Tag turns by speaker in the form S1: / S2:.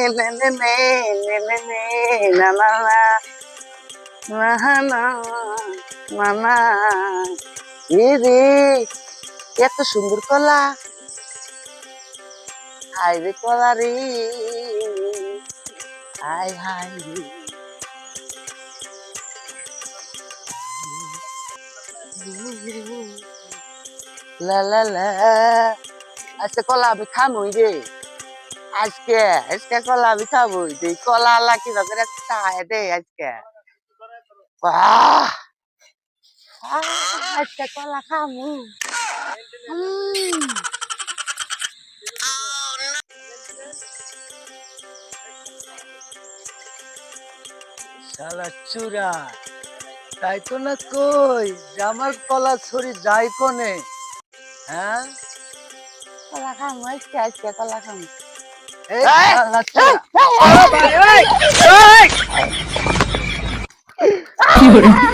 S1: নে নে নে নে নে নে না না না না না না না রে এত সুন্দর কলা হাই রে কলা রে হাই হাই রে লা লা লা আজকে কলা আমি খামই রে আজকে আজকে কলা আমি খামই রে কলা আল্লাহ কি করে চায় দে আজকে বাহ আজকে কলা খামু
S2: শালা চূড়া তাই তো না কই যে আমার কলা ছড়ি যাই কোনে হ্যাঁ
S1: কলা খামু আজকে আজকে কলা খামু
S2: এই শালা চূড়া
S1: কি